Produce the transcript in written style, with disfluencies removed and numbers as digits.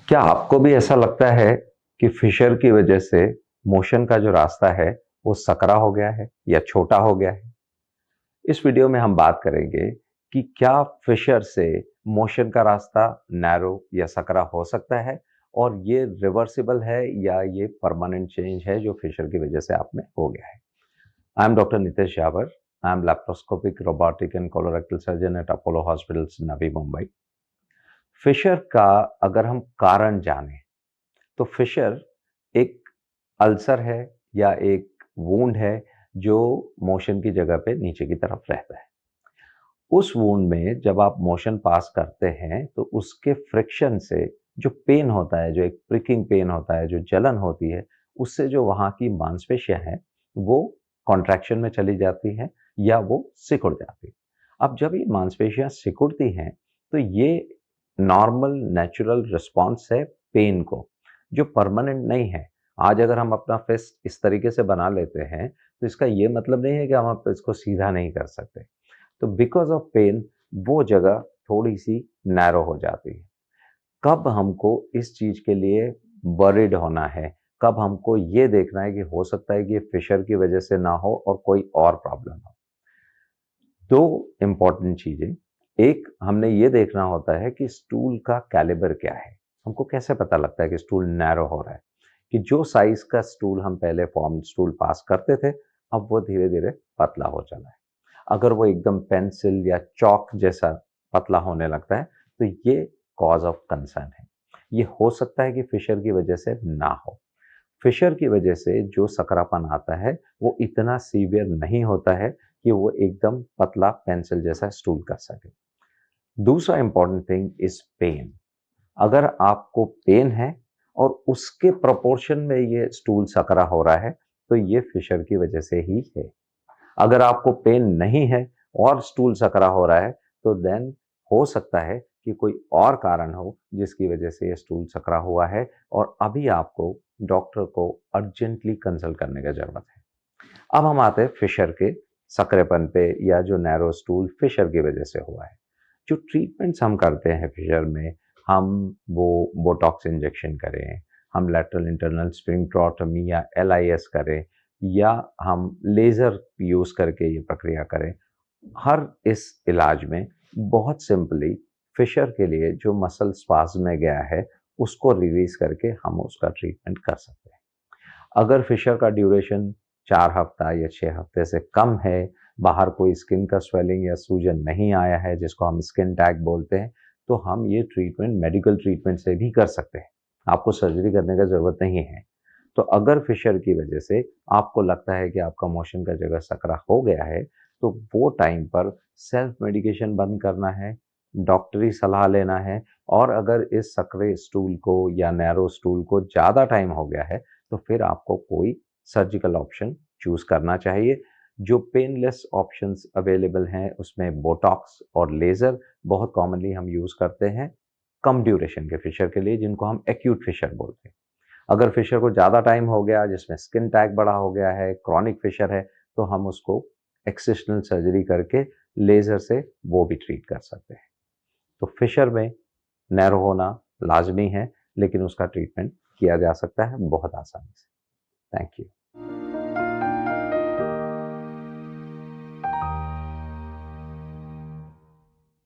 क्या आपको भी ऐसा लगता है कि फिशर की वजह से मोशन का जो रास्ता है वो सकरा हो गया है या छोटा हो गया है? इस वीडियो में हम बात करेंगे कि क्या फिशर से मोशन का रास्ता नैरो या सकरा हो सकता है और ये रिवर्सिबल है या ये परमानेंट चेंज है जो फिशर की वजह से आप में हो गया है। I am doctor Nitesh Yawar. I am laparoscopic robotic and colorectal surgeon at Apollo hospitals Navi Mumbai. Fissure का अगर हम कारण जाने तो फिशर एक अल्सर है या एक वुंड है जो मोशन की जगह पे नीचे की तरफ रहता है। उस वुंड में जब आप मोशन पास करते हैं तो उसके फ्रिक्शन से जो पेन होता है, जो एक प्रिकिंग पेन होता है, जो जलन होती है, उससे जो वहाँ की मांसपेशियाँ हैं, वो कॉन्ट्रैक्शन में चली जाती हैं या वो सिकुड़ जाती हैं। अब जब ये मांसपेशियाँ सिकुड़ती हैं, तो ये नॉर्मल नेचुरल रिस्पॉन्स है पेन को, जो परमानेंट नहीं है। आज अगर हम अपना फिस्ट इस तरीके से बना लेते हैं, तो इसका ये मतलब नहीं है कि हम अब इसको सीधा नहीं कर सकते। तो बिकॉज़ ऑफ पेन वो जगह थोड़ी-सी नैरो हो जाती है। कब हमको इस चीज़ के लिए वरीड होना है, कब हमको ये देखना है कि हो सकता है कि ये फिशर की वजह से ना हो और कोई और प्रॉब्लम हो। 2 इम्पोर्टेंट चीज़ें, एक हमने ये देखना होता है कि स्टूल का कैलिबर क्या है? हमको कैसे पता लगता है कि स्टूल नैरो हो रहा है? कि जो साइज़ का स्टूल हम पहले फॉर्म्ड स्टूल पास करते थे, अब वो धीरे-धीरे पतला हो चला है। अगर वो एकदम पेंसिल या चॉक जैसा पतला होने लगता है, तो ये कॉज़ ऑफ कंसर्न है। ये हो सकता है कि फिशर की वजह से ना हो। फिशर की वजह से जो सकरापन आता है, वो इतना सीवियर नहीं होता है कि वो एकदम पतला पेंसिल जैसा स्टूल कर सके। दूसरा इम्पोर्टेंट थिंग इज़ पेन। अगर आपको पेन है और उसके प्रोपोर्शन में ये स्टूल सकरा हो रहा है, तो ये फिशर की वजह से ही है। अगर आपको पेन नहीं है और स्टूल सकरा हो रहा है, तो देन हो सकता है कि कोई और कारण हो जिसकी वजह से ये स्टूल सकरा हुआ है और अभी आपको डॉक्टर को अर्जेंटली कंसल्ट करने की ज़रूरत है। अब हम आते हैं फिशर के सकरेपन पे या जो नैरो स्टूल फिशर की वजह से हुआ है। जो ट्रीटमेंट्स हम करते हैं फिशर में, हम वो बोटॉक्स इंजेक्शन करें, हम लैटरल इंटरनल स्फिंक्टरोटमी या एलआईएस करें या हम लेज़र यूज़ करके ये प्रक्रिया करें। हर इस इलाज में बहुत सिंपली फिशर के लिए जो मसल स्पाज़्म में गया है, उसको रिलीज़ करके हम उसका ट्रीटमेंट कर सकते हैं। अगर फिशर का ड्यूरेशन 4 हफ्ता या 6 हफ्ते से कम है, बाहर कोई स्किन का स्वेलिंग या सूजन नहीं आया है, जिसको हम स्किन टैग बोलते हैं, तो हम ये ट्रीटमेंट मेडिकल ट्रीटमेंट से भी कर सकते हैं। आपको सर्जरी करने की ज़रूरत नहीं है। तो अगर फिशर की वजह से आपको लगता है कि आपका मोशन का जगह सकरा हो गया है, तो वो टाइम पर सेल्फ मेडिकेशन बंद करना है, डॉक्टरी सलाह लेना है और अगर इस सकरे स्टूल को या नैरो स्टूल को ज़्यादा टाइम हो गया है, तो फिर आपको कोई सर्जिकल ऑप्शन चूज़ करना चाहिए। जो पेनलेस ऑप्शंस अवेलेबल हैं, उसमें बोटॉक्स और लेज़र बहुत कॉमनली हम यूज़ करते हैं, कम ड्यूरेशन के फिशर के लिए, जिनको हम एक्यूट फिशर बोलते हैं। अगर फिशर को ज़्यादा टाइम हो गया, जिसमें स्किन टैग बड़ा हो गया है, क्रॉनिक फिशर है, तो हम उसको एक्सिशनल सर्जरी करके लेज़र से वो भी ट्रीट कर सकते हैं। तो फिशर में नैरो होना लाज़मी है, लेकिन उसका ट्रीटमेंट किया जा सकता है बहुत आसानी से। Thank you.